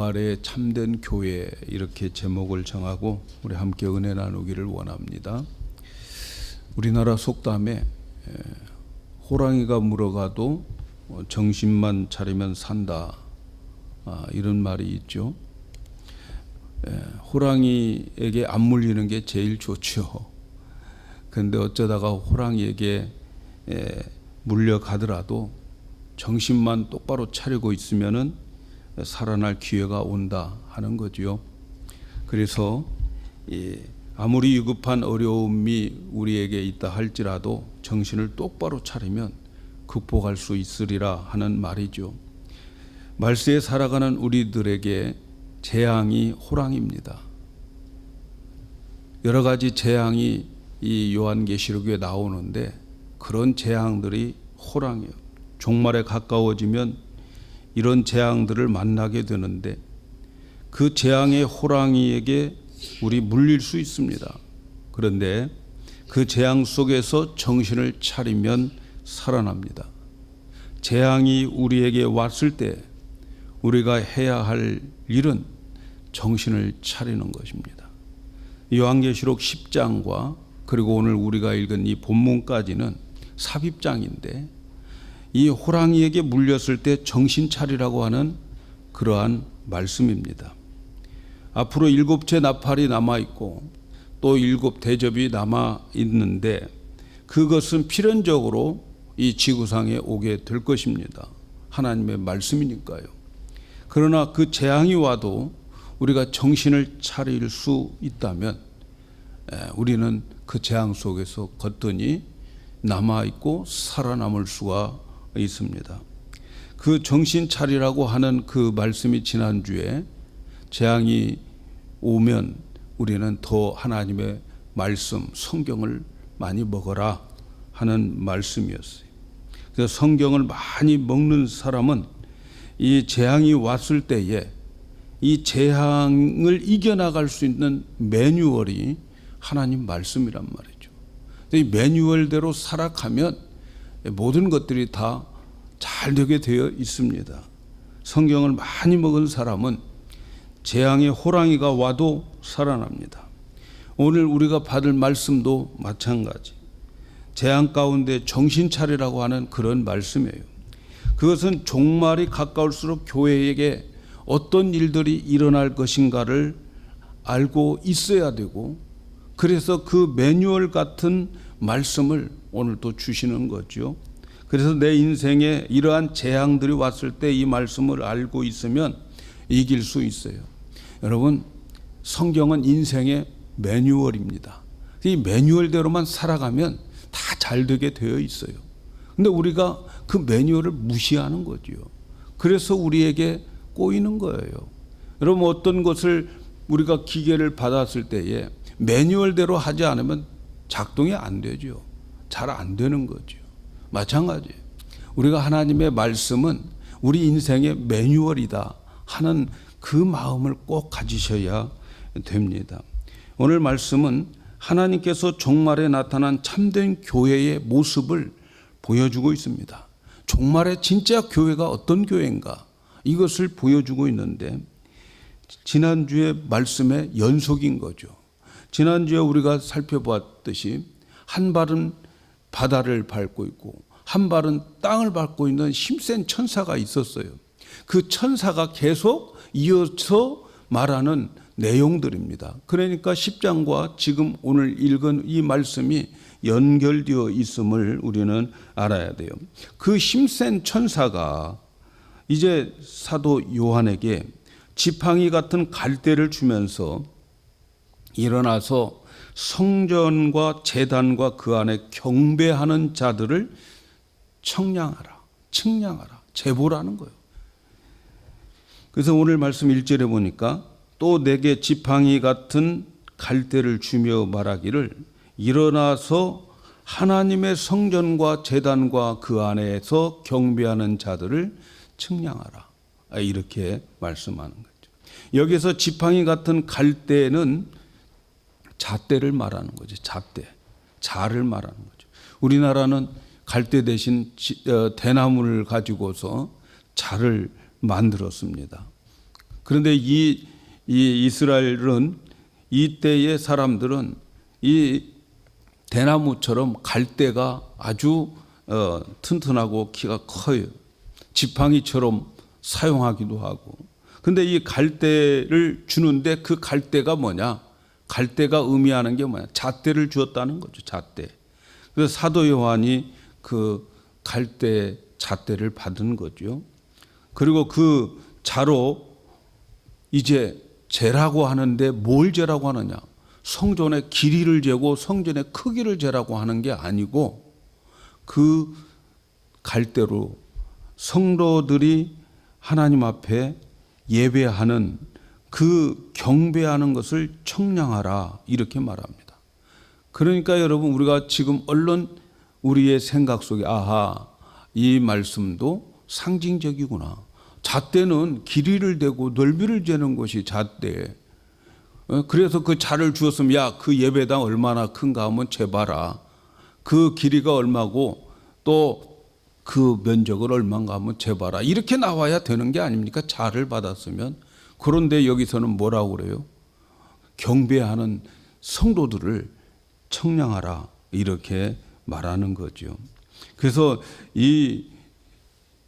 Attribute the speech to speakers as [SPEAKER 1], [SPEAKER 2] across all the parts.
[SPEAKER 1] 종말의 참된 교회, 이렇게 제목을 정하고 우리 함께 은혜 나누기를 원합니다. 우리나라 속담에 호랑이가 물어가도 정신만 차리면 산다, 이런 말이 있죠. 호랑이에게 안 물리는 게 제일 좋죠. 그런데 어쩌다가 호랑이에게 물려가더라도 정신만 똑바로 차리고 있으면은 살아날 기회가 온다 하는 거지요. 그래서 아무리 위급한 어려움이 우리에게 있다 할지라도 정신을 똑바로 차리면 극복할 수 있으리라 하는 말이죠. 말세에 살아가는 우리들에게 재앙이 호랑이입니다. 여러 가지 재앙이 이 요한계시록에 나오는데 그런 재앙들이 호랑이예요. 종말에 가까워지면 이런 재앙들을 만나게 되는데 그 재앙의 호랑이에게 우리 물릴 수 있습니다. 그런데 그 재앙 속에서 정신을 차리면 살아납니다. 재앙이 우리에게 왔을 때 우리가 해야 할 일은 정신을 차리는 것입니다. 요한계시록 10장과 그리고 오늘 우리가 읽은 이 본문까지는 삽입장인데 이 호랑이에게 물렸을 때 정신 차리라고 하는 그러한 말씀입니다. 앞으로 7채 나팔이 남아있고 또 7 대접이 남아있는데 그것은 필연적으로 이 지구상에 오게 될 것입니다. 하나님의 말씀이니까요. 그러나 그 재앙이 와도 우리가 정신을 차릴 수 있다면 우리는 그 재앙 속에서 거뜬히 남아있고 살아남을 수가 있습니다. 그 정신 차리라고 하는 그 말씀이 지난주에 재앙이 오면 우리는 더 하나님의 말씀, 성경을 많이 먹어라 하는 말씀이었어요. 그래서 성경을 많이 먹는 사람은 이 재앙이 왔을 때에 이 재앙을 이겨나갈 수 있는 매뉴얼이 하나님 말씀이란 말이죠. 이 매뉴얼대로 살아가면 모든 것들이 다 잘 되게 되어 있습니다. 성경을 많이 먹은 사람은 재앙의 호랑이가 와도 살아납니다. 오늘 우리가 받을 말씀도 마찬가지. 재앙 가운데 정신 차리라고 하는 그런 말씀이에요. 그것은 종말이 가까울수록 교회에게 어떤 일들이 일어날 것인가를 알고 있어야 되고, 그래서 그 매뉴얼 같은 말씀을 오늘 또 주시는 거죠. 그래서 내 인생에 이러한 재앙들이 왔을 때 이 말씀을 알고 있으면 이길 수 있어요. 여러분, 성경은 인생의 매뉴얼입니다. 이 매뉴얼대로만 살아가면 다 잘 되게 되어 있어요. 근데 우리가 그 매뉴얼을 무시하는 거죠. 그래서 우리에게 꼬이는 거예요. 여러분, 어떤 것을 우리가 기계를 받았을 때에 매뉴얼대로 하지 않으면 작동이 안 되죠. 잘 안 되는 거죠. 마찬가지예요. 우리가 하나님의 말씀은 우리 인생의 매뉴얼이다 하는 그 마음을 꼭 가지셔야 됩니다. 오늘 말씀은 하나님께서 종말에 나타난 참된 교회의 모습을 보여주고 있습니다. 종말에 진짜 교회가 어떤 교회인가, 이것을 보여주고 있는데 지난주의 말씀의 연속인 거죠. 지난주에 우리가 살펴보았듯이 한 발은 바다를 밟고 있고 한 발은 땅을 밟고 있는 힘센 천사가 있었어요. 그 천사가 계속 이어서 말하는 내용들입니다. 그러니까 10장과 지금 오늘 읽은 이 말씀이 연결되어 있음을 우리는 알아야 돼요. 그 힘센 천사가 이제 사도 요한에게 지팡이 같은 갈대를 주면서 일어나서 성전과 제단과 그 안에 경배하는 자들을 측량하라, 제보라는 거예요. 그래서 오늘 말씀 1절에 보니까 또 내게 지팡이 같은 갈대를 주며 말하기를 일어나서 하나님의 성전과 제단과 그 안에서 경배하는 자들을 측량하라, 이렇게 말씀하는 거죠. 여기서 지팡이 같은 갈대는 잣대를 말하는 거죠. 자를 말하는 거죠. 우리나라는 갈대 대신 대나무를 가지고서 자를 만들었습니다. 그런데 이 이스라엘은 이때의 사람들은 이 대나무처럼 갈대가 아주 튼튼하고 키가 커요. 지팡이처럼 사용하기도 하고. 근데 이 갈대를 주는데 그 갈대가 뭐냐? 갈대가 의미하는 게 뭐냐? 잣대를 주었다는 거죠. 잣대. 그래서 사도 요한이 그 갈대 잣대를 받은 거죠. 그리고 그 자로 이제 재라고 하는데 뭘 재라고 하느냐? 성전의 길이를 재고 성전의 크기를 재라고 하는 게 아니고 그 갈대로 성도들이 하나님 앞에 예배하는 그 경배하는 것을 청량하라 이렇게 말합니다. 그러니까 여러분 우리가 지금 얼른 우리의 생각 속에 아하 이 말씀도 상징적이구나. 잣대는 길이를 대고 넓이를 재는 것이 잣대. 그래서 그 자를 주었으면 야 그 예배당 얼마나 큰가 하면 재봐라. 그 길이가 얼마고 또 그 면적을 얼마인가 하면 재봐라. 이렇게 나와야 되는 게 아닙니까? 자를 받았으면. 그런데 여기서는 뭐라고 그래요? 경배하는 성도들을 청량하라 이렇게 말하는 거죠. 그래서 이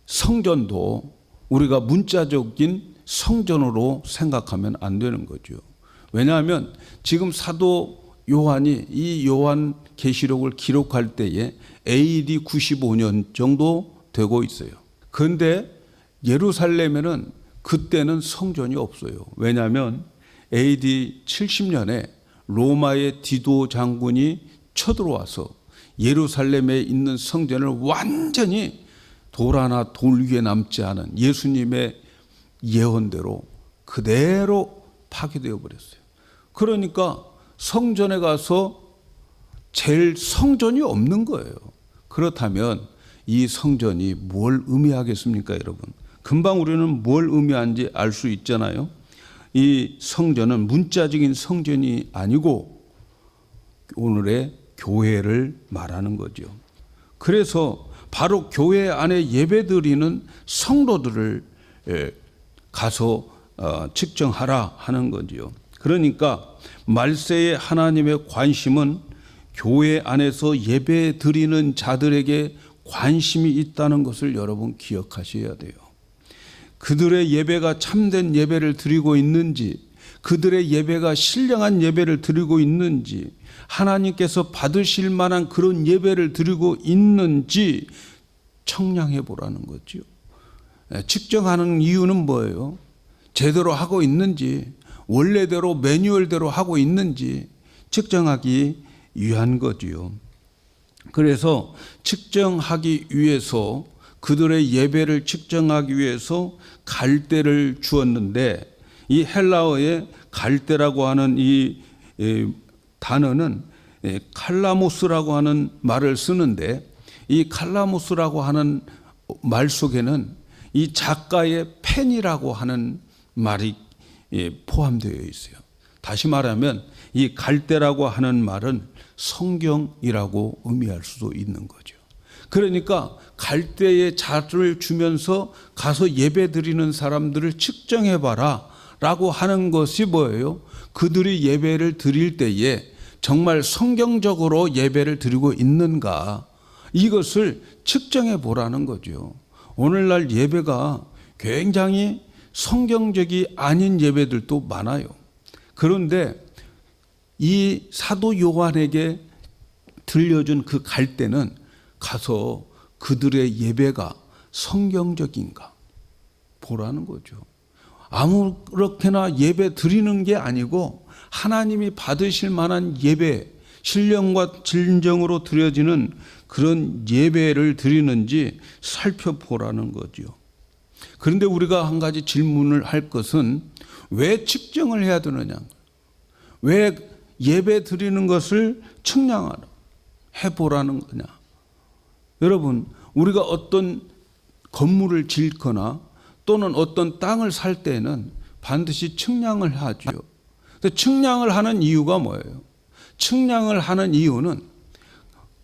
[SPEAKER 1] 성전도 우리가 문자적인 성전으로 생각하면 안 되는 거죠. 왜냐하면 지금 사도 요한이 이 요한 계시록을 기록할 때에 AD 95년 정도 되고 있어요. 그런데 예루살렘에는 그때는 성전이 없어요. 왜냐하면 AD 70년에 로마의 디도 장군이 쳐들어와서 예루살렘에 있는 성전을 완전히 돌 하나 돌 위에 남지 않은 예수님의 예언대로 그대로 파괴되어 버렸어요. 그러니까 성전에 가서 제일 성전이 없는 거예요. 그렇다면 이 성전이 뭘 의미하겠습니까, 여러분? 금방 우리는 뭘 의미하는지 알 수 있잖아요. 이 성전은 문자적인 성전이 아니고 오늘의 교회를 말하는 거죠. 그래서 바로 교회 안에 예배드리는 성도들을 가서 측정하라 하는 거지요. 그러니까 말세의 하나님의 관심은 교회 안에서 예배드리는 자들에게 관심이 있다는 것을 여러분 기억하셔야 돼요. 그들의 예배가 참된 예배를 드리고 있는지, 그들의 예배가 신령한 예배를 드리고 있는지, 하나님께서 받으실 만한 그런 예배를 드리고 있는지 청량해 보라는 거죠. 측정하는 이유는 뭐예요? 제대로 하고 있는지, 원래대로 매뉴얼대로 하고 있는지 측정하기 위한 거지요. 그래서 측정하기 위해서 그들의 예배를 측정하기 위해서 갈대를 주었는데 이 헬라어의 갈대라고 하는 이 단어는 칼라모스라고 하는 말을 쓰는데 이 칼라모스라고 하는 말 속에는 이 작가의 펜이라고 하는 말이 포함되어 있어요. 다시 말하면 이 갈대라고 하는 말은 성경이라고 의미할 수도 있는 거죠. 그러니까 갈대의 자를 주면서 가서 예배 드리는 사람들을 측정해봐라 라고 하는 것이 뭐예요? 그들이 예배를 드릴 때에 정말 성경적으로 예배를 드리고 있는가 이것을 측정해 보라는 거죠. 오늘날 예배가 굉장히 성경적이 아닌 예배들도 많아요. 그런데 이 사도 요한에게 들려준 그 갈대는 가서 그들의 예배가 성경적인가 보라는 거죠. 아무렇게나 예배 드리는 게 아니고 하나님이 받으실 만한 예배, 신령과 진정으로 드려지는 그런 예배를 드리는지 살펴보라는 거죠. 그런데 우리가 한 가지 질문을 할 것은 왜 측정을 해야 되느냐? 왜 예배 드리는 것을 측량하라 해보라는 거냐? 여러분, 우리가 어떤 건물을 짓거나 또는 어떤 땅을 살 때는 반드시 측량을 하죠. 측량을 하는 이유가 뭐예요? 측량을 하는 이유는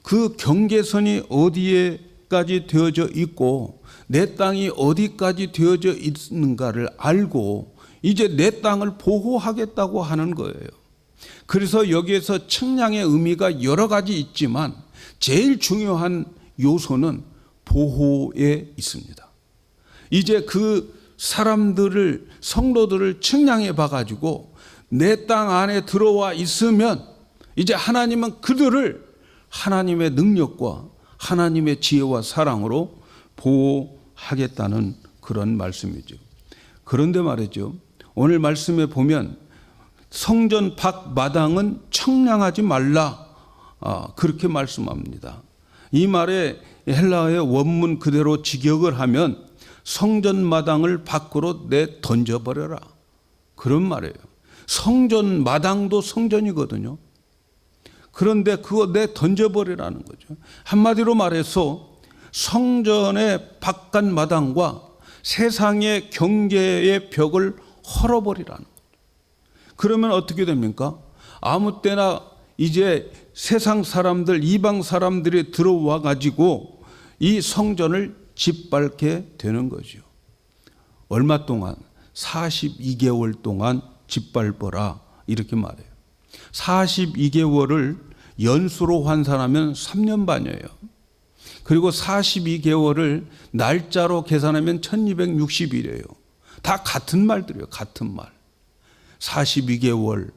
[SPEAKER 1] 그 경계선이 어디에까지 되어져 있고 내 땅이 어디까지 되어져 있는가를 알고 이제 내 땅을 보호하겠다고 하는 거예요. 그래서 여기에서 측량의 의미가 여러 가지 있지만 제일 중요한 요소는 보호에 있습니다. 이제 그 사람들을, 성도들을 측량해 봐가지고 내 땅 안에 들어와 있으면 이제 하나님은 그들을 하나님의 능력과 하나님의 지혜와 사랑으로 보호하겠다는 그런 말씀이죠. 그런데 말이죠, 오늘 말씀에 보면 성전 밖 마당은 청량하지 말라, 그렇게 말씀합니다. 이 말에 헬라어의 원문 그대로 직역을 하면 성전 마당을 밖으로 내 던져버려라, 그런 말이에요. 성전 마당도 성전이거든요. 그런데 그거 내 던져버리라는 거죠. 한마디로 말해서 성전의 바깥 마당과 세상의 경계의 벽을 헐어버리라는 거죠. 그러면 어떻게 됩니까? 아무 때나 이제 세상 사람들, 이방 사람들이 들어와 가지고 이 성전을 짓밟게 되는 거죠. 얼마 동안? 42개월 동안 짓밟아라, 이렇게 말해요. 42개월을 연수로 환산하면 3년 반이에요. 그리고 42개월을 날짜로 계산하면 1260일이에요. 다 같은 말들이에요. 같은 말. 42개월,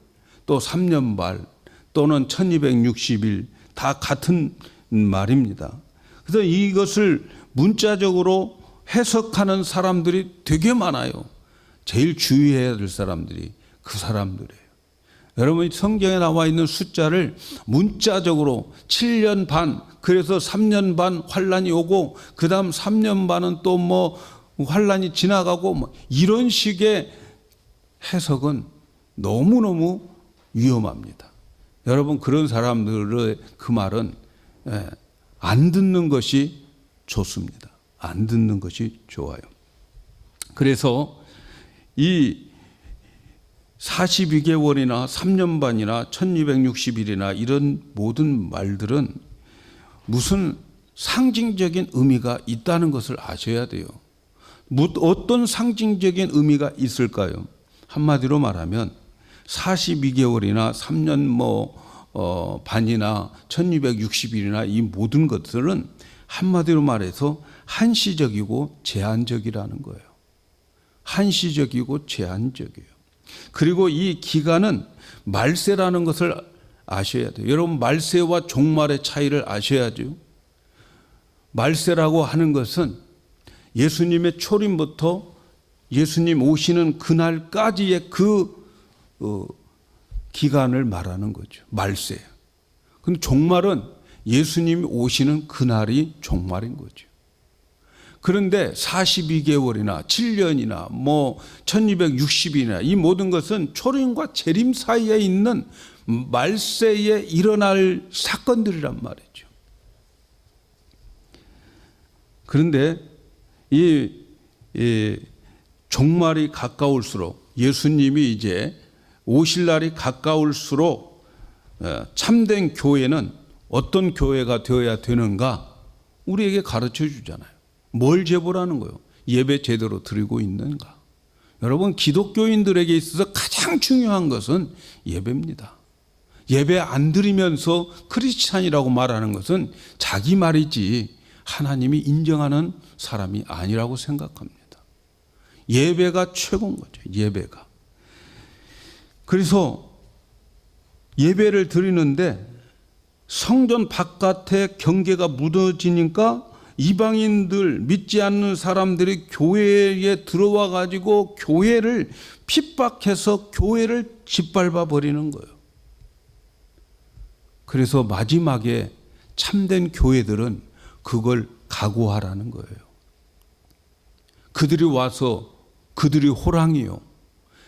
[SPEAKER 1] 또 3년 반, 또는 1260일, 다 같은 말입니다. 그래서 이것을 문자적으로 해석하는 사람들이 되게 많아요. 제일 주의해야 될 사람들이 그 사람들이에요. 여러분이 성경에 나와 있는 숫자를 문자적으로 7년 반, 그래서 3년 반 환란이 오고 그 다음 3년 반은 또 뭐 환란이 지나가고 뭐 이런 식의 해석은 너무너무 위험합니다. 여러분, 그런 사람들의 그 말은 안 듣는 것이 좋습니다. 안 듣는 것이 좋아요. 그래서 이 42개월이나 3년 반이나 1260일이나 이런 모든 말들은 무슨 상징적인 의미가 있다는 것을 아셔야 돼요. 어떤 상징적인 의미가 있을까요? 한마디로 말하면 42개월이나 3년 반이나 1260일이나 이 모든 것들은 한마디로 말해서 한시적이고 제한적이라는 거예요. 한시적이고 제한적이에요. 그리고 이 기간은 말세라는 것을 아셔야 돼요. 여러분, 말세와 종말의 차이를 아셔야죠. 말세라고 하는 것은 예수님의 초림부터 예수님 오시는 그날까지의 그 기간을 말하는 거죠. 말세. 근데 종말은 예수님이 오시는 그날이 종말인 거죠. 그런데 42개월이나 7년이나 1260일이나 이 모든 것은 초림과 재림 사이에 있는 말세에 일어날 사건들이란 말이죠. 그런데 이 종말이 가까울수록, 예수님이 이제 오실 날이 가까울수록 참된 교회는 어떤 교회가 되어야 되는가 우리에게 가르쳐 주잖아요. 뭘 제보라는 거예요? 예배 제대로 드리고 있는가? 여러분, 기독교인들에게 있어서 가장 중요한 것은 예배입니다. 예배 안 드리면서 크리스찬이라고 말하는 것은 자기 말이지 하나님이 인정하는 사람이 아니라고 생각합니다. 예배가 최고인 거죠. 예배가. 그래서 예배를 드리는데 성전 바깥에 경계가 무너지니까 이방인들, 믿지 않는 사람들이 교회에 들어와 가지고 교회를 핍박해서 교회를 짓밟아 버리는 거예요. 그래서 마지막에 참된 교회들은 그걸 각오하라는 거예요. 그들이 와서, 그들이 호랑이요,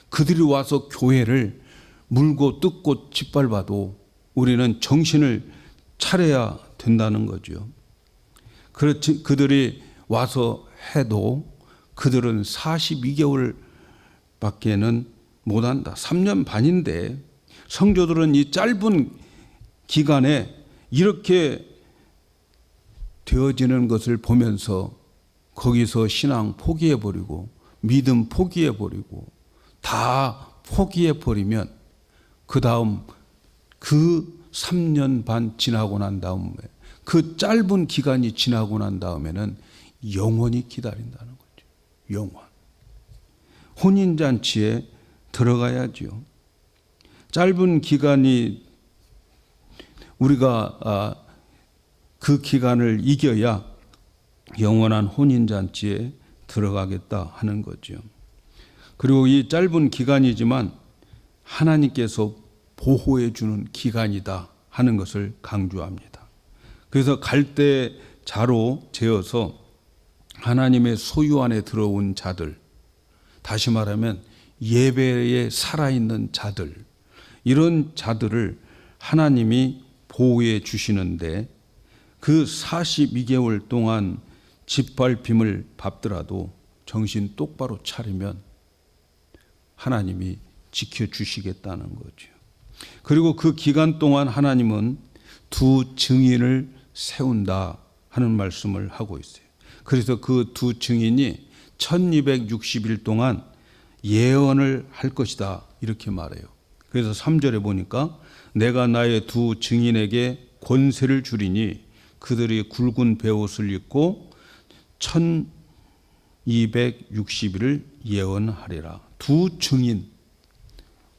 [SPEAKER 1] 그들이 와서 교회를 물고 뜯고 짓밟아도 우리는 정신을 차려야 된다는 거죠. 그렇지, 그들이 와서 해도 그들은 42개월밖에는 못한다. 3년 반인데 성도들은 이 짧은 기간에 이렇게 되어지는 것을 보면서 거기서 신앙 포기해버리고 믿음 포기해버리고 다 포기해 버리면 그 다음 그 3년 반 지나고 난 다음에 그 짧은 기간이 지나고 난 다음에는 영원히 기다린다는 거죠. 영원. 혼인잔치에 들어가야지요. 짧은 기간이 우리가 그 기간을 이겨야 영원한 혼인잔치에 들어가겠다 하는 거죠. 그리고 이 짧은 기간이지만 하나님께서 보호해 주는 기간이다 하는 것을 강조합니다. 그래서 갈대 자로 재어서 하나님의 소유 안에 들어온 자들, 다시 말하면 예배에 살아있는 자들, 이런 자들을 하나님이 보호해 주시는데 그 42개월 동안 짓밟힘을 밟더라도 정신 똑바로 차리면 하나님이 지켜주시겠다는 거죠. 그리고 그 기간 동안 하나님은 두 증인을 세운다 하는 말씀을 하고 있어요. 그래서 그 두 증인이 1260일 동안 예언을 할 것이다 이렇게 말해요. 그래서 3절에 보니까 내가 나의 두 증인에게 권세를 주리니 그들이 굵은 베옷을 입고 1260일을 예언하리라. 두 증인,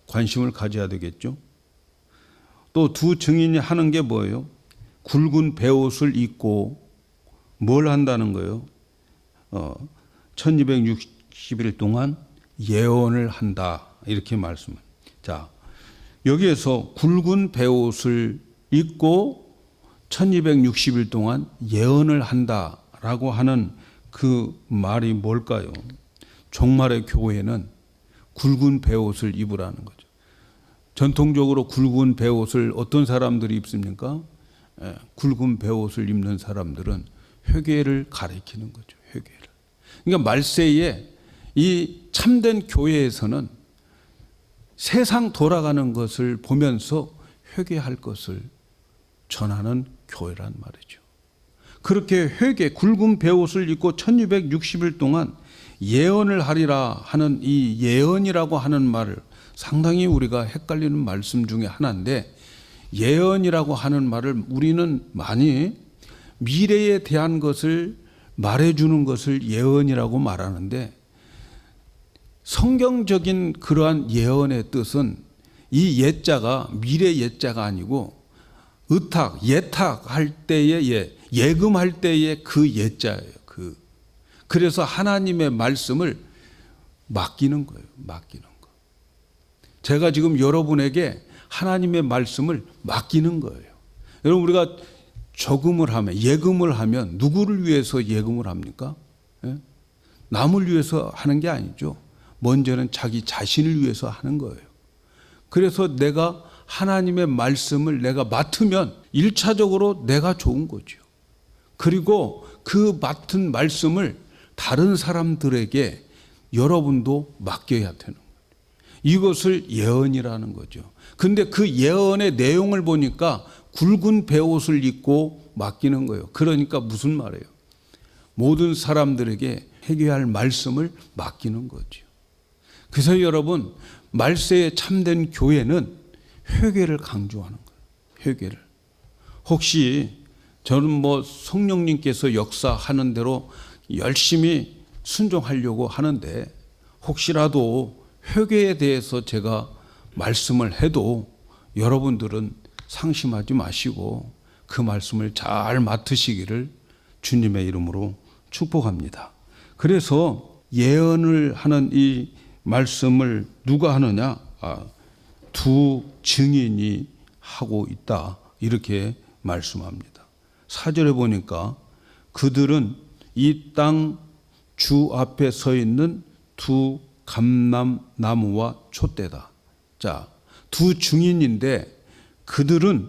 [SPEAKER 1] 관심을 가져야 되겠죠. 또 두 증인이 하는 게 뭐예요? 굵은 베옷을 입고 뭘 한다는 거예요? 1260일 동안 예언을 한다 이렇게 말씀을. 자, 여기에서 굵은 베옷을 입고 1260일 동안 예언을 한다라고 하는 그 말이 뭘까요? 종말의 교회는 굵은 베옷을 입으라는 거죠. 전통적으로 굵은 베옷을 어떤 사람들이 입습니까? 굵은 베옷을 입는 사람들은 회개를 가리키는 거죠. 회개를. 그러니까 말세에 이 참된 교회에서는 세상 돌아가는 것을 보면서 회개할 것을 전하는 교회란 말이죠. 그렇게 굵은 베옷을 입고 1260일 동안 예언을 하리라 하는 이 예언이라고 하는 말을 상당히 우리가 헷갈리는 말씀 중에 하나인데, 예언이라고 하는 말을 우리는 많이 미래에 대한 것을 말해주는 것을 예언이라고 말하는데, 성경적인 그러한 예언의 뜻은 이 예자가 미래 예자가 아니고 예탁할 때의 예금할 때의 그 예자예요. 그래서 하나님의 말씀을 맡기는 거예요. 맡기는 거. 제가 지금 여러분에게 하나님의 말씀을 맡기는 거예요. 여러분, 우리가 예금을 하면 누구를 위해서 예금을 합니까? 남을 위해서 하는 게 아니죠. 먼저는 자기 자신을 위해서 하는 거예요. 그래서 내가 하나님의 말씀을 내가 맡으면 1차적으로 내가 좋은 거죠. 그리고 그 맡은 말씀을 다른 사람들에게 여러분도 맡겨야 되는 거예요. 이것을 예언이라는 거죠. 근데 그 예언의 내용을 보니까 굵은 베옷을 입고 맡기는 거예요. 그러니까 무슨 말이에요? 모든 사람들에게 회개할 말씀을 맡기는 거죠. 그래서 여러분, 말세에 참된 교회는 회개를 강조하는 거예요. 회개를. 혹시 저는 성령님께서 역사하는 대로 열심히 순종하려고 하는데, 혹시라도 회개에 대해서 제가 말씀을 해도 여러분들은 상심하지 마시고 그 말씀을 잘 맡으시기를 주님의 이름으로 축복합니다. 그래서 예언을 하는 이 말씀을 누가 하느냐? 두 증인이 하고 있다 이렇게 말씀합니다. 4절에 보니까 그들은 이 땅 주 앞에 서 있는 두 감람나무와 촛대다. 자, 두 증인인데 그들은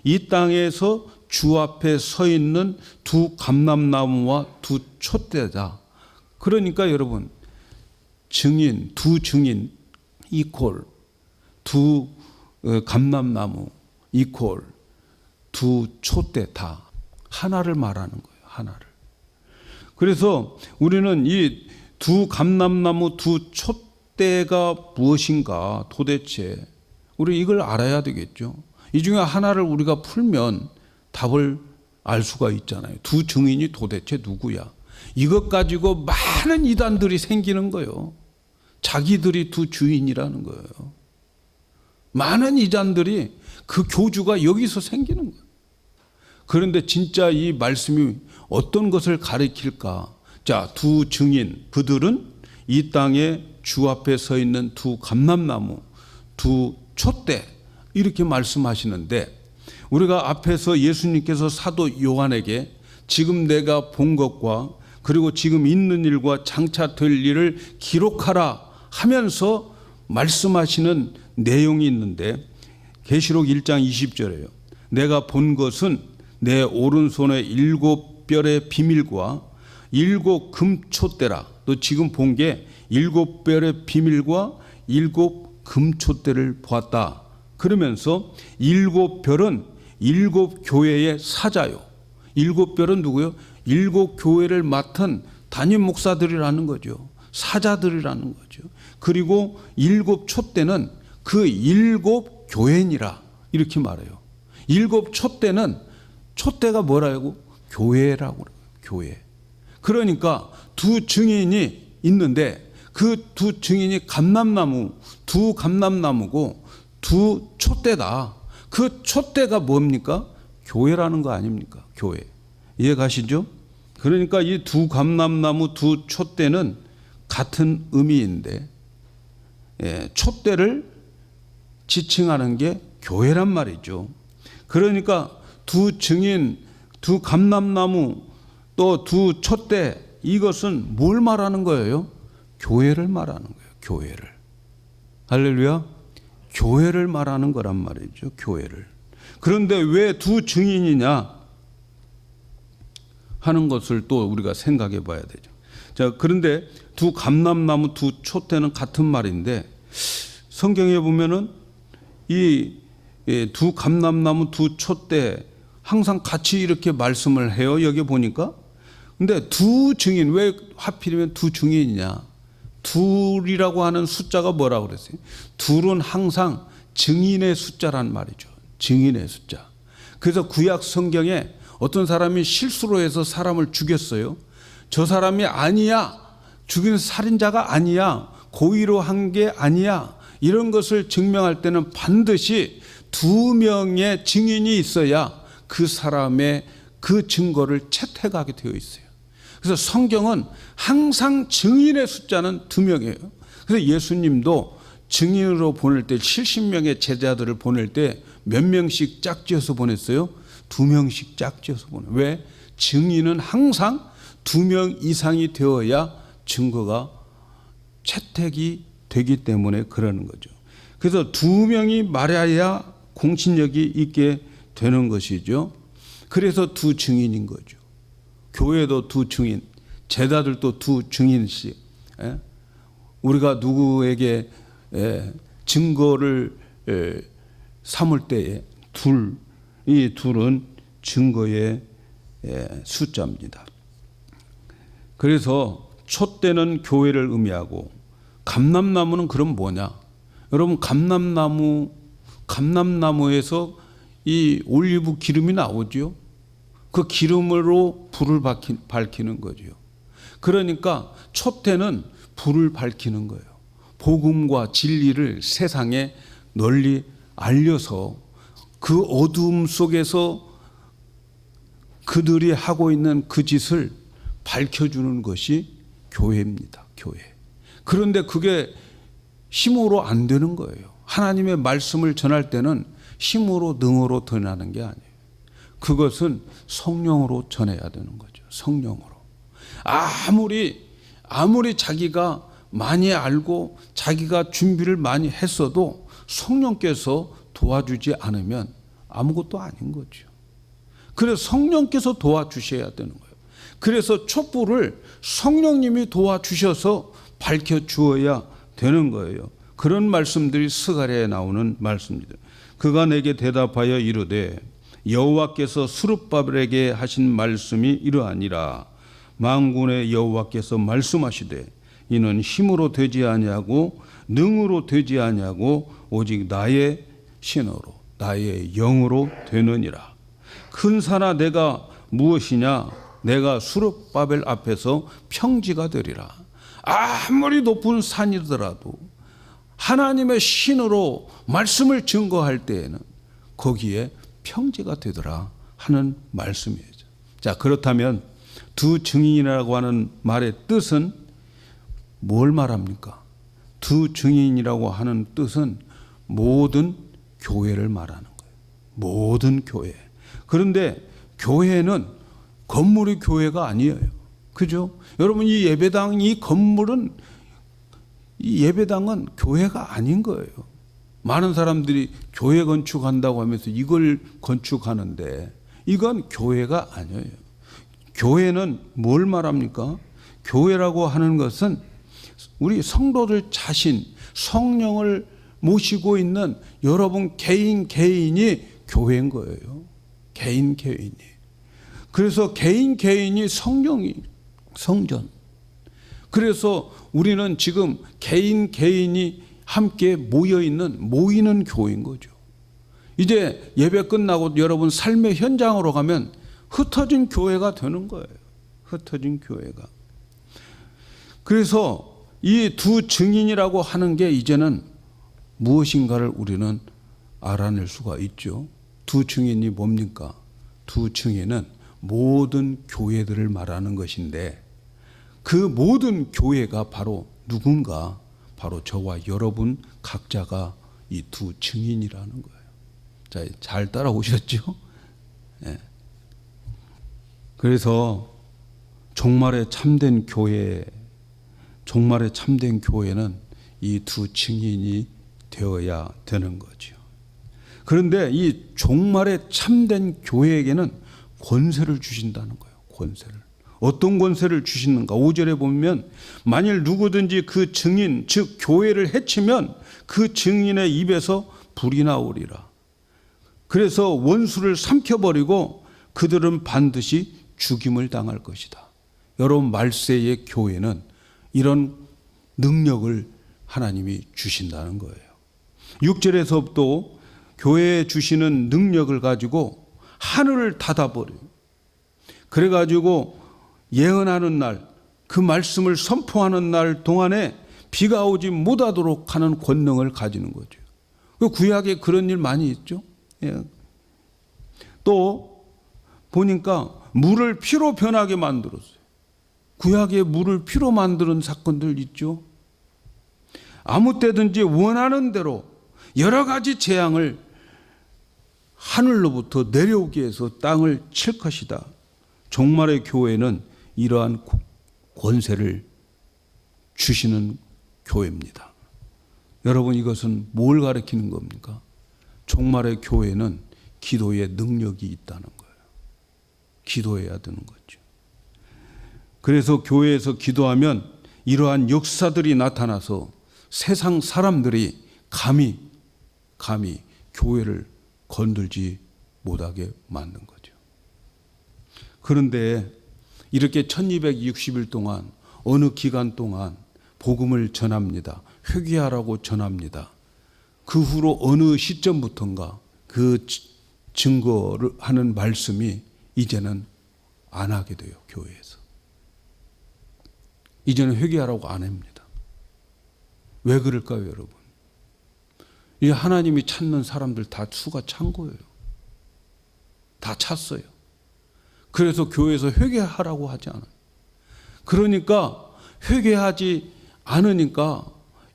[SPEAKER 1] 이 땅에서 주 앞에 서 있는 두 감람나무와 두 촛대다. 그러니까 여러분, 두 증인 이퀄 두 감람나무 이퀄 두 촛대 다 하나를 말하는 거예요. 하나를. 그래서 우리는 이 두 감람나무 두 촛대가 무엇인가 도대체 우리 이걸 알아야 되겠죠. 이 중에 하나를 우리가 풀면 답을 알 수가 있잖아요. 두 증인이 도대체 누구야? 이것 가지고 많은 이단들이 생기는 거예요. 자기들이 두 주인이라는 거예요. 많은 이단들이 그 교주가 여기서 생기는 거예요. 그런데 진짜 이 말씀이 어떤 것을 가리킬까? 자, 두 증인, 그들은 이 땅에 주 앞에 서 있는 두 감람나무, 두 촛대 이렇게 말씀하시는데, 우리가 앞에서 예수님께서 사도 요한에게 지금 내가 본 것과 그리고 지금 있는 일과 장차 될 일을 기록하라 하면서 말씀하시는 내용이 있는데, 계시록 1장 20절에요. 내가 본 것은 내 오른손에 7별의 비밀과 7 금촛대라. 너 지금 본 게 7별의 비밀과 7 금촛대를 보았다. 그러면서 7별은 7 교회의 사자요. 7별은 누구요? 7 교회를 맡은 담임 목사들이라는 거죠. 사자들이라는 거죠. 그리고 7 촛대는 그 7 교회니라 이렇게 말해요. 7 촛대는 촛대가 뭐라고? 교회라고 그래요. 교회. 그러니까 두 증인이 있는데 그 두 증인이 감람나무, 두 감람나무고 두 촛대다. 그 촛대가 뭡니까? 교회라는 거 아닙니까? 교회. 이해 가시죠? 그러니까 이 두 감람나무, 두 촛대는 같은 의미인데, 촛대를 지칭하는 게 교회란 말이죠. 그러니까 두 증인, 두 감람나무, 또 두 촛대, 이것은 뭘 말하는 거예요? 교회를 말하는 거예요. 교회를. 할렐루야. 교회를 말하는 거란 말이죠. 교회를. 그런데 왜 두 증인이냐 하는 것을 또 우리가 생각해 봐야 되죠. 자, 그런데 두 감람나무, 두 촛대는 같은 말인데, 성경에 보면은 이 두 감람나무, 두 촛대 항상 같이 이렇게 말씀을 해요. 여기 보니까. 근데 두 증인, 왜 하필이면 두 증인이냐? 둘이라고 하는 숫자가 뭐라고 그랬어요? 둘은 항상 증인의 숫자란 말이죠. 증인의 숫자. 그래서 구약 성경에 어떤 사람이 실수로 해서 사람을 죽였어요. 저 사람이 아니야. 죽인 살인자가 아니야. 고의로 한 게 아니야. 이런 것을 증명할 때는 반드시 2명의 증인이 있어야 그 사람의 그 증거를 채택하게 되어 있어요. 그래서 성경은 항상 증인의 숫자는 2명이에요. 그래서 예수님도 증인으로 보낼 때 70명의 제자들을 보낼 때 몇 명씩 짝지어서 보냈어요? 2명씩 짝지어서 보내요. 왜? 증인은 항상 2명 이상이 되어야 증거가 채택이 되기 때문에 그러는 거죠. 그래서 2명이 말해야 공신력이 있게 되는 것이죠. 그래서 두 증인인 거죠. 교회도 두 증인, 제자들도 두 증인씩. 우리가 누구에게 증거를 삼을 때에 이 둘은 증거의 숫자입니다. 그래서 촛대는 교회를 의미하고, 감람나무는 그럼 뭐냐? 여러분, 감람나무에서 이 올리브 기름이 나오죠. 그 기름으로 불을 밝히는 거죠. 그러니까 촛대는 불을 밝히는 거예요. 복음과 진리를 세상에 널리 알려서 그 어두움 속에서 그들이 하고 있는 그 짓을 밝혀주는 것이 교회입니다. 교회. 그런데 그게 힘으로 안 되는 거예요. 하나님의 말씀을 전할 때는 힘으로 능으로 전하는 게 아니에요. 그것은 성령으로 전해야 되는 거죠. 성령으로. 아무리 자기가 많이 알고 자기가 준비를 많이 했어도 성령께서 도와주지 않으면 아무것도 아닌 거죠. 그래서 성령께서 도와주셔야 되는 거예요. 그래서 촛불을 성령님이 도와주셔서 밝혀주어야 되는 거예요. 그런 말씀들이 스가랴에 나오는 말씀입니다. 그가 내게 대답하여 이르되 여호와께서 스룹바벨에게 하신 말씀이 이러하니라. 만군의 여호와께서 말씀하시되 이는 힘으로 되지 아니하고 능으로 되지 아니하고 오직 나의 신으로 나의 영으로 되느니라. 큰 산아 내가 무엇이냐? 내가 수룹바벨 앞에서 평지가 되리라. 아무리 높은 산이더라도 하나님의 신으로 말씀을 증거할 때에는 거기에 평지가 되더라 하는 말씀이에요. 자, 그렇다면 두 증인이라고 하는 말의 뜻은 뭘 말합니까? 두 증인이라고 하는 뜻은 모든 교회를 말하는 거예요. 모든 교회. 그런데 교회는 건물이 교회가 아니에요. 그죠? 여러분, 이 예배당, 이 건물은, 이 예배당은 교회가 아닌 거예요. 많은 사람들이 교회 건축한다고 하면서 이걸 건축하는데 이건 교회가 아니에요. 교회는 뭘 말합니까? 교회라고 하는 것은 우리 성도들 자신, 성령을 모시고 있는 여러분 개인이 교회인 거예요. 개인이. 그래서 개인이 성전. 그래서 우리는 지금 개인이 함께 모이는 교회인 거죠. 이제 예배 끝나고 여러분 삶의 현장으로 가면 흩어진 교회가 되는 거예요. 흩어진 교회가. 그래서 이 두 증인이라고 하는 게 이제는 무엇인가를 우리는 알아낼 수가 있죠. 두 증인이 뭡니까? 두 증인은 모든 교회들을 말하는 것인데 그 모든 교회가 바로 누군가? 바로 저와 여러분 각자가 이 두 증인이라는 거예요. 자, 잘 따라오셨죠? 네. 그래서 종말에 참된 교회는 이 두 증인이 되어야 되는 거죠. 그런데 이 종말에 참된 교회에게는 권세를 주신다는 거예요. 권세를. 어떤 권세를 주시는가? 5절에 보면 만일 누구든지 그 증인, 즉 교회를 해치면 그 증인의 입에서 불이 나오리라. 그래서 원수를 삼켜버리고 그들은 반드시 죽임을 당할 것이다. 여러분, 말세의 교회는 이런 능력을 하나님이 주신다는 거예요. 6절에서 또 교회에 주시는 능력을 가지고 하늘을 닫아버려요. 그래가지고 예언하는 날, 그 말씀을 선포하는 날 동안에 비가 오지 못하도록 하는 권능을 가지는 거죠. 구약에 그런 일 많이 있죠. 예. 또 보니까 물을 피로 변하게 만들었어요. 구약에 물을 피로 만드는 사건들 있죠. 아무 때든지 원하는 대로 여러 가지 재앙을 하늘로부터 내려오게 해서 땅을 칠 것이다. 종말의 교회는 이러한 권세를 주시는 교회입니다. 여러분, 이것은 뭘 가리키는 겁니까? 종말의 교회는 기도의 능력이 있다는 거예요. 기도해야 되는 거죠. 그래서 교회에서 기도하면 이러한 역사들이 나타나서 세상 사람들이 감히 교회를 건들지 못하게 만든 거죠. 그런데 이렇게 1260일 동안 어느 기간 동안 복음을 전합니다. 회개하라고 전합니다. 그 후로 어느 시점부터인가 그 증거를 하는 말씀이 이제는 안 하게 돼요. 교회에서. 이제는 회개하라고 안 합니다. 왜 그럴까요, 여러분? 이 하나님이 찾는 사람들 다 수가 찬 거예요. 다 찼어요. 그래서 교회에서 회개하라고 하지 않아요. 그러니까 회개하지 않으니까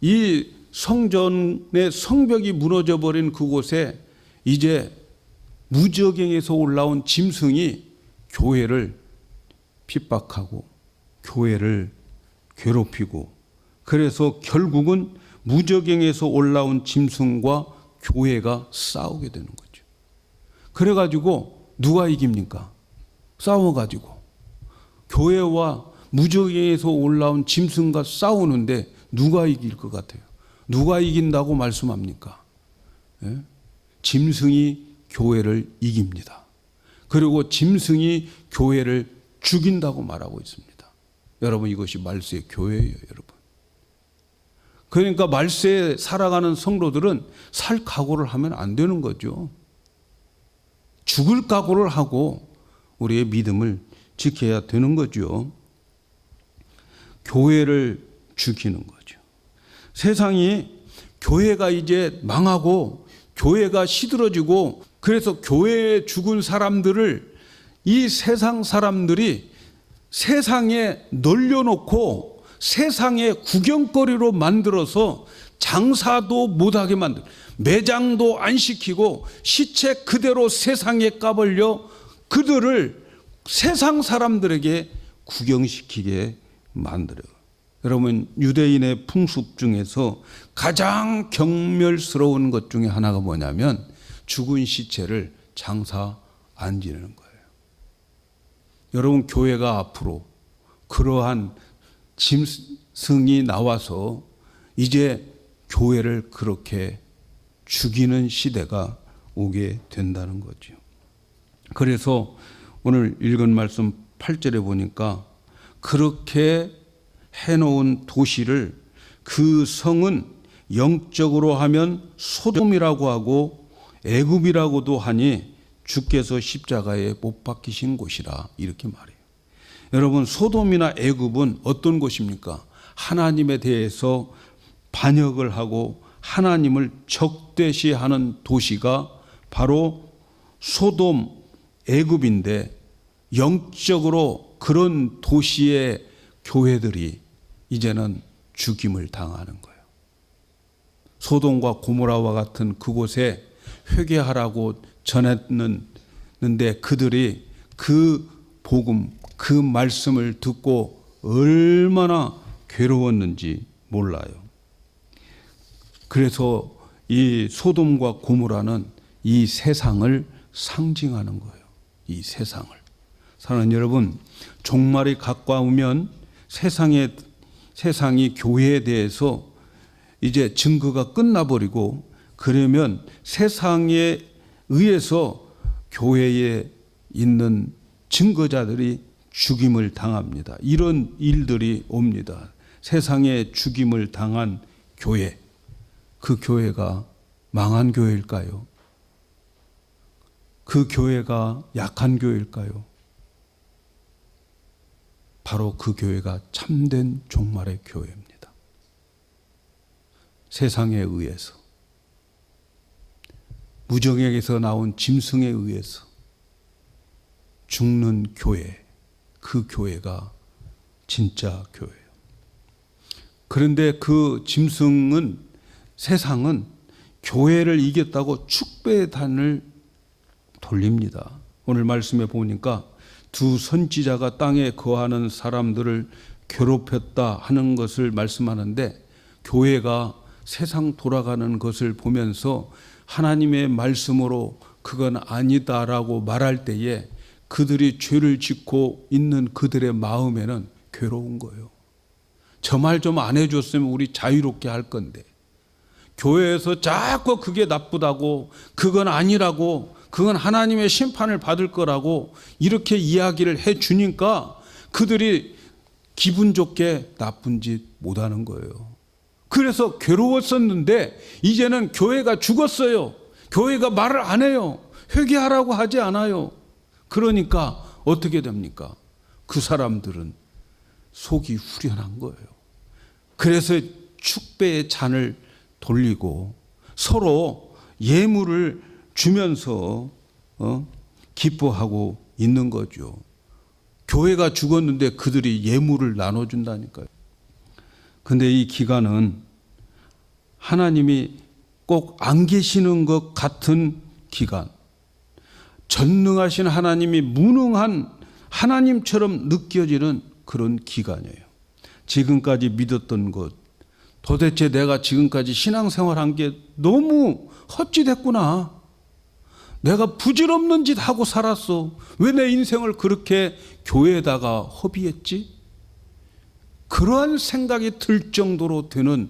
[SPEAKER 1] 이 성전의 성벽이 무너져 버린 그곳에 이제 무저갱에서 올라온 짐승이 교회를 핍박하고 교회를 괴롭히고, 그래서 결국은 무저갱에서 올라온 짐승과 교회가 싸우게 되는 거죠. 그래가지고 누가 이깁니까? 싸워가지고 교회와 무저갱에서 올라온 짐승과 싸우는데 누가 이길 것 같아요? 누가 이긴다고 말씀합니까? 예? 짐승이 교회를 이깁니다. 그리고 짐승이 교회를 죽인다고 말하고 있습니다. 여러분, 이것이 말세의 교회예요, 여러분. 그러니까 말세에 살아가는 성도들은 살 각오를 하면 안 되는 거죠. 죽을 각오를 하고 우리의 믿음을 지켜야 되는 거죠. 교회를 죽이는 거죠. 세상이 교회가 이제 망하고 교회가 시들어지고, 그래서 교회에 죽은 사람들을 이 세상 사람들이 세상에 널려놓고 세상의 구경거리로 만들어서 장사도 못하게 만들, 매장도 안 시키고 시체 그대로 세상에 까버려 그들을 세상 사람들에게 구경시키게 만들어요. 여러분, 유대인의 풍습 중에서 가장 경멸스러운 것 중에 하나가 뭐냐면 죽은 시체를 장사 안 지내는 거예요. 여러분, 교회가 앞으로 그러한 짐승이 나와서 이제 교회를 그렇게 죽이는 시대가 오게 된다는 거죠. 그래서 오늘 읽은 말씀 8절에 보니까 그렇게 해놓은 도시를, 그 성은 영적으로 하면 소돔이라고 하고 애굽이라고도 하니 주께서 십자가에 못 박히신 곳이라, 이렇게 말해요. 여러분, 소돔이나 애굽은 어떤 곳입니까? 하나님에 대해서 반역을 하고 하나님을 적대시하는 도시가 바로 소돔, 애굽인데, 영적으로 그런 도시의 교회들이 이제는 죽임을 당하는 거예요. 소돔과 고모라와 같은 그곳에 회개하라고 전했는데 그들이 그 복음, 그 말씀을 듣고 얼마나 괴로웠는지 몰라요. 그래서 이 소돔과 고모라는 이 세상을 상징하는 거예요. 이 세상을. 사랑하는 여러분, 종말이 가까우면 세상이 교회에 대해서 이제 증거가 끝나버리고, 그러면 세상에 의해서 교회에 있는 증거자들이 죽임을 당합니다. 이런 일들이 옵니다. 세상에 죽임을 당한 교회, 그 교회가 망한 교회일까요? 그 교회가 약한 교회일까요? 바로 그 교회가 참된 종말의 교회입니다. 세상에 의해서, 무정에게서 나온 짐승에 의해서 죽는 교회, 그 교회가 진짜 교회예요. 그런데 그 짐승은, 세상은 교회를 이겼다고 축배의 단을 돌립니다. 오늘 말씀에 보니까 두 선지자가 땅에 거하는 사람들을 괴롭혔다 하는 것을 말씀하는데, 교회가 세상 돌아가는 것을 보면서 하나님의 말씀으로 그건 아니다라고 말할 때에 그들이 죄를 짓고 있는 그들의 마음에는 괴로운 거예요. 저 말 좀 안 해줬으면 우리 자유롭게 할 건데, 교회에서 자꾸 그게 나쁘다고, 그건 아니라고, 그건 하나님의 심판을 받을 거라고 이렇게 이야기를 해 주니까 그들이 기분 좋게 나쁜 짓 못하는 거예요. 그래서 괴로웠었는데 이제는 교회가 죽었어요. 교회가 말을 안 해요. 회개하라고 하지 않아요. 그러니까 어떻게 됩니까? 그 사람들은 속이 후련한 거예요. 그래서 축배의 잔을 돌리고 서로 예물을 주면서 기뻐하고 있는 거죠. 교회가 죽었는데 그들이 예물을 나눠준다니까요. 근데 이 기간은 하나님이 꼭 안 계시는 것 같은 기간, 전능하신 하나님이 무능한 하나님처럼 느껴지는 그런 기간이에요. 지금까지 믿었던 것, 도대체 내가 지금까지 신앙생활한 게 너무 헛짓했구나. 내가 부질없는 짓 하고 살았어. 왜 내 인생을 그렇게 교회에다가 허비했지? 그러한 생각이 들 정도로 되는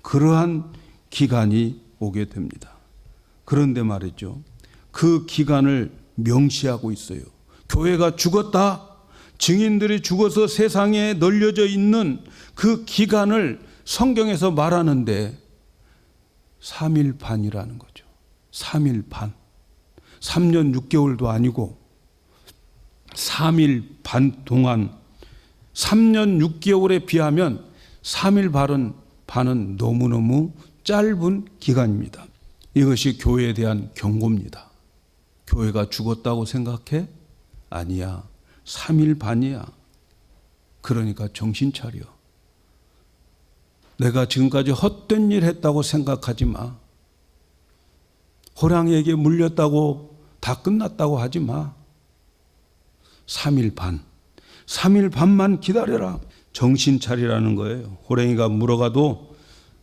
[SPEAKER 1] 그러한 기간이 오게 됩니다. 그런데 말이죠, 그 기간을 명시하고 있어요. 교회가 죽었다, 증인들이 죽어서 세상에 널려져 있는 그 기간을 성경에서 말하는데 3일 반이라는 거죠. 3일 반. 3년 6개월도 아니고 3일 반 동안 3년 6개월에 비하면 3일 반은 너무너무 짧은 기간입니다. 이것이 교회에 대한 경고입니다. 교회가 죽었다고 생각해? 아니야. 3일 반이야. 그러니까 정신 차려. 내가 지금까지 헛된 일 했다고 생각하지 마. 호랑이에게 물렸다고 다 끝났다고 하지 마. 3일 반. 3일 반만 기다려라. 정신 차리라는 거예요. 호랑이가 물어가도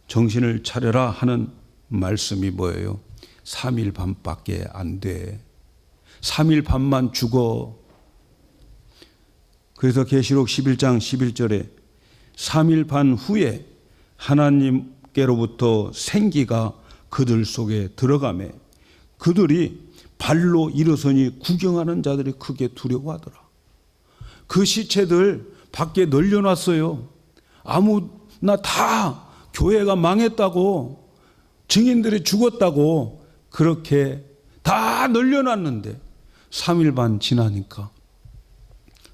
[SPEAKER 1] 정신을 차려라 하는 말씀이 뭐예요? 3일 반밖에 안 돼. 3일 반만 죽어. 그래서 계시록 11장 11절에 3일 반 후에 하나님께로부터 생기가 그들 속에 들어가매 그들이 발로 일어서니 구경하는 자들이 크게 두려워하더라. 그 시체들 밖에 널려놨어요. 아무나 다 교회가 망했다고, 증인들이 죽었다고 그렇게 다 널려놨는데 3일 반 지나니까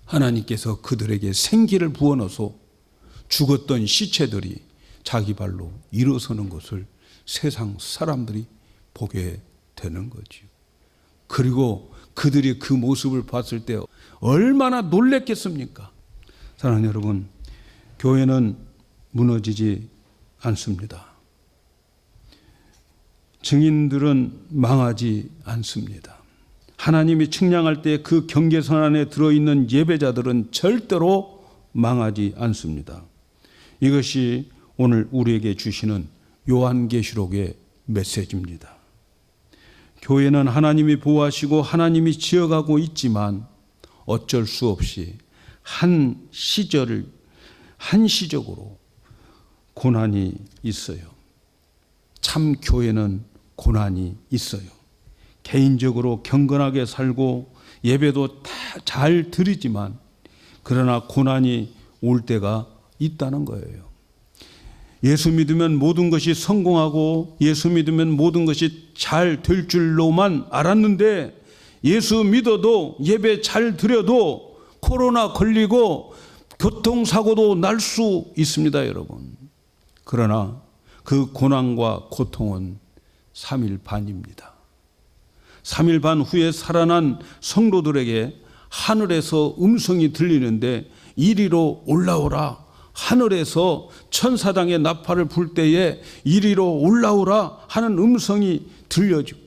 [SPEAKER 1] 하나님께서 그들에게 생기를 부어넣어서 죽었던 시체들이 자기 발로 일어서는 것을 세상 사람들이 보게 되는 거지요. 그리고 그들이 그 모습을 봤을 때 얼마나 놀랬겠습니까? 사랑하는 여러분, 교회는 무너지지 않습니다. 증인들은 망하지 않습니다. 하나님이 측량할 때 그 경계선 안에 들어있는 예배자들은 절대로 망하지 않습니다. 이것이 오늘 우리에게 주시는 요한계시록의 메시지입니다. 교회는 하나님이 보호하시고 하나님이 지어가고 있지만 어쩔 수 없이 한시적으로 고난이 있어요. 참 교회는 고난이 있어요. 개인적으로 경건하게 살고 예배도 다 잘 드리지만 그러나 고난이 올 때가 있다는 거예요. 예수 믿으면 모든 것이 성공하고 예수 믿으면 모든 것이 잘 될 줄로만 알았는데 예수 믿어도 예배 잘 드려도 코로나 걸리고 교통사고도 날 수 있습니다, 여러분. 그러나 그 고난과 고통은 3일 반입니다. 3일 반 후에 살아난 성도들에게 하늘에서 음성이 들리는데 이리로 올라오라. 하늘에서 천사장의 나팔을 불 때에 이리로 올라오라 하는 음성이 들려지고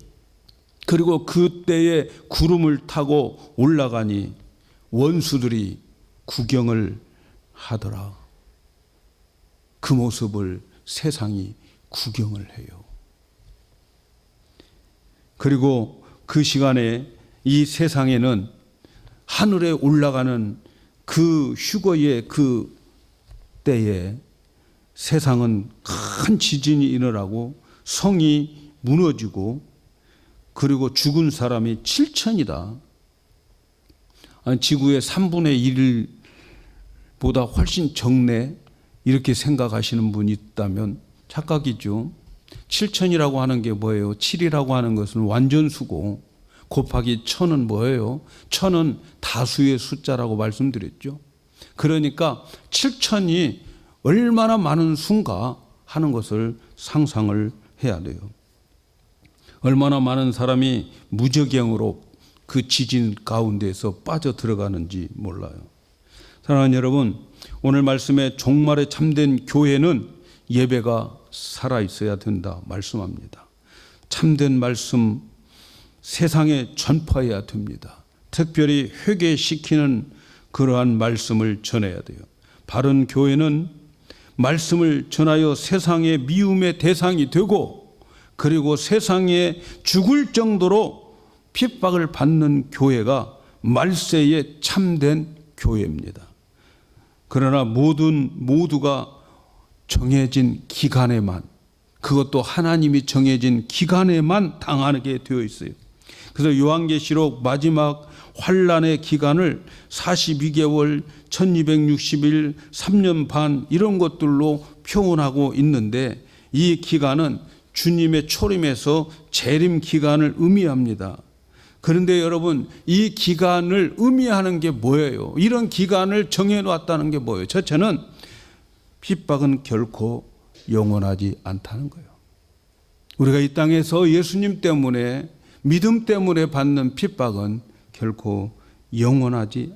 [SPEAKER 1] 그리고 그때에 구름을 타고 올라가니 원수들이 구경을 하더라. 그 모습을 세상이 구경을 해요. 그리고 그 시간에 이 세상에는 하늘에 올라가는 그 휴거의 그 때에 세상은 큰 지진이 일어나고 성이 무너지고 그리고 죽은 사람이 7천이다. 지구의 3분의 1보다 훨씬 적네. 이렇게 생각하시는 분이 있다면 착각이죠. 7천이라고 하는 게 뭐예요? 7이라고 하는 것은 완전수고 곱하기 1000은 뭐예요? 1000은 다수의 숫자라고 말씀드렸죠. 그러니까 7천이 얼마나 많은 수인가 하는 것을 상상을 해야 돼요. 얼마나 많은 사람이 무저갱으로 그 지진 가운데에서 빠져 들어가는지 몰라요. 사랑하는 여러분, 오늘 말씀에 종말에 참된 교회는 예배가 살아있어야 된다 말씀합니다. 참된 말씀 세상에 전파해야 됩니다. 특별히 회개시키는 그러한 말씀을 전해야 돼요. 바른 교회는 말씀을 전하여 세상의 미움의 대상이 되고 그리고 세상에 죽을 정도로 핍박을 받는 교회가 말세에 참된 교회입니다. 그러나 모두가 정해진 기간에만, 그것도 하나님이 정해진 기간에만 당하게 되어 있어요. 그래서 요한계시록 마지막 환란의 기간을 42개월, 1260일, 3년 반 이런 것들로 표현하고 있는데 이 기간은 주님의 초림에서 재림 기간을 의미합니다. 그런데 여러분, 이 기간을 의미하는 게 뭐예요? 이런 기간을 정해놨다는 게 뭐예요? 첫째는 핍박은 결코 영원하지 않다는 거예요. 우리가 이 땅에서 예수님 때문에, 믿음 때문에 받는 핍박은 결코 영원하지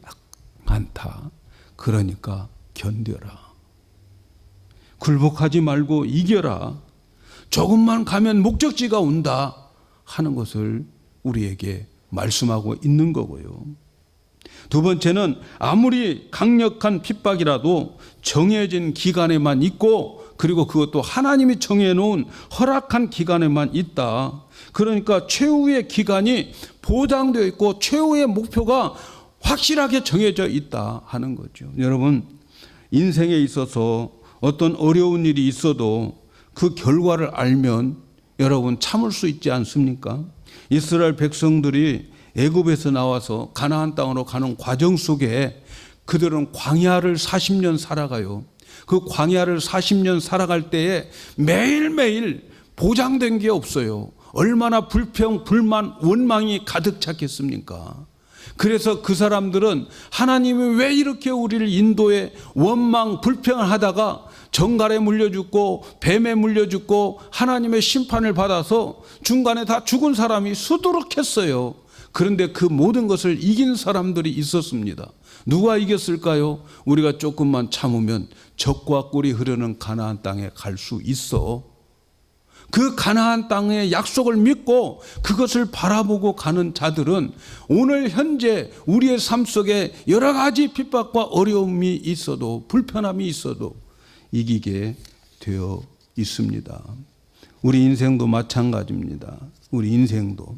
[SPEAKER 1] 않다. 그러니까 견뎌라. 굴복하지 말고 이겨라. 조금만 가면 목적지가 온다 하는 것을 우리에게 말씀하고 있는 거고요. 두 번째는 아무리 강력한 핍박이라도 정해진 기간에만 있고, 그리고 그것도 하나님이 정해놓은 허락한 기간에만 있다. 그러니까 최후의 기간이 보장되어 있고 최후의 목표가 확실하게 정해져 있다 하는 거죠. 여러분, 인생에 있어서 어떤 어려운 일이 있어도 그 결과를 알면 여러분 참을 수 있지 않습니까? 이스라엘 백성들이 애굽에서 나와서 가나안 땅으로 가는 과정 속에 그들은 광야를 40년 살아가요. 그 광야를 40년 살아갈 때에 매일매일 보장된 게 없어요. 얼마나 불평, 불만, 원망이 가득 찼겠습니까? 그래서 그 사람들은 하나님이 왜 이렇게 우리를 인도에 원망, 불평을 하다가 정갈에 물려 죽고 뱀에 물려 죽고 하나님의 심판을 받아서 중간에 다 죽은 사람이 수두룩했어요. 그런데 그 모든 것을 이긴 사람들이 있었습니다. 누가 이겼을까요? 우리가 조금만 참으면 젖과 꿀이 흐르는 가나안 땅에 갈 수 있어. 그 가나안 땅의 약속을 믿고 그것을 바라보고 가는 자들은 오늘 현재 우리의 삶 속에 여러 가지 핍박과 어려움이 있어도, 불편함이 있어도 이기게 되어 있습니다. 우리 인생도 마찬가지입니다. 우리 인생도.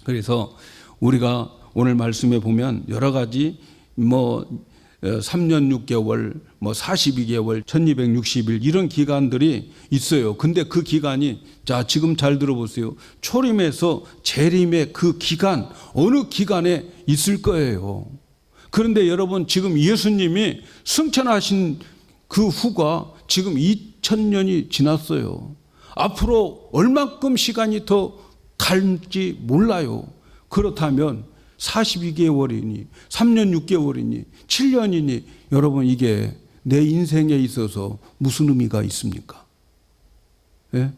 [SPEAKER 1] 그래서 우리가 오늘 말씀에 보면 여러 가지 3년 6개월, 42개월, 1260일 이런 기간들이 있어요. 근데 그 기간이, 자, 지금 잘 들어보세요. 초림에서 재림의 그 기간, 어느 기간에 있을 거예요. 그런데 여러분, 지금 예수님이 승천하신 그 후가 지금 2000년이 지났어요. 앞으로 얼만큼 시간이 더 갈지 몰라요. 그렇다면 42개월이니 3년 6개월이니 7년이니 여러분, 이게 내 인생에 있어서 무슨 의미가 있습니까? 예?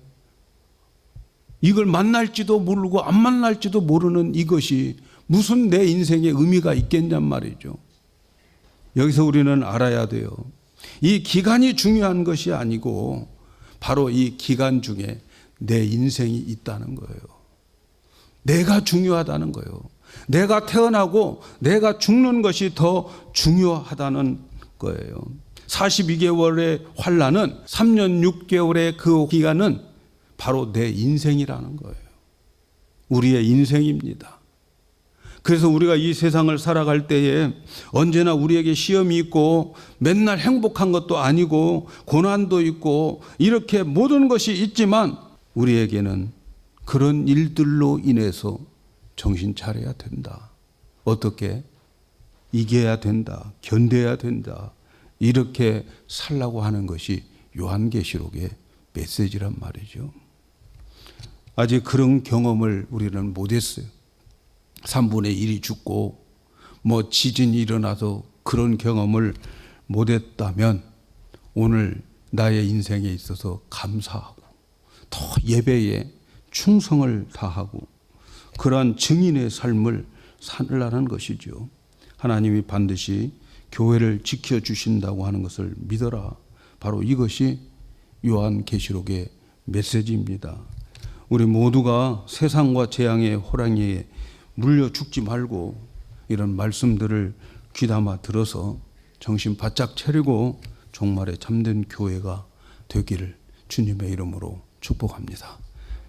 [SPEAKER 1] 이걸 만날지도 모르고 안 만날지도 모르는 이것이 무슨 내 인생에 의미가 있겠냔 말이죠. 여기서 우리는 알아야 돼요. 이 기간이 중요한 것이 아니고 바로 이 기간 중에 내 인생이 있다는 거예요. 내가 중요하다는 거예요. 내가 태어나고 내가 죽는 것이 더 중요하다는 거예요. 42개월의 환란은 3년 6개월의 그 기간은 바로 내 인생이라는 거예요. 우리의 인생입니다. 그래서 우리가 이 세상을 살아갈 때에 언제나 우리에게 시험이 있고 맨날 행복한 것도 아니고 고난도 있고 이렇게 모든 것이 있지만 우리에게는 그런 일들로 인해서 정신 차려야 된다. 어떻게? 이겨야 된다. 견뎌야 된다. 이렇게 살라고 하는 것이 요한계시록의 메시지란 말이죠. 아직 그런 경험을 우리는 못했어요. 3분의 1이 죽고 지진이 일어나서 그런 경험을 못했다면 오늘 나의 인생에 있어서 감사하고 더 예배에 충성을 다하고 그러한 증인의 삶을 살라는 것이죠. 하나님이 반드시 교회를 지켜주신다고 하는 것을 믿어라. 바로 이것이 요한계시록의 메시지입니다. 우리 모두가 세상과 재앙의 호랑이에 물려 죽지 말고 이런 말씀들을 귀담아 들어서 정신 바짝 차리고 종말에 잠든 교회가 되기를 주님의 이름으로 축복합니다.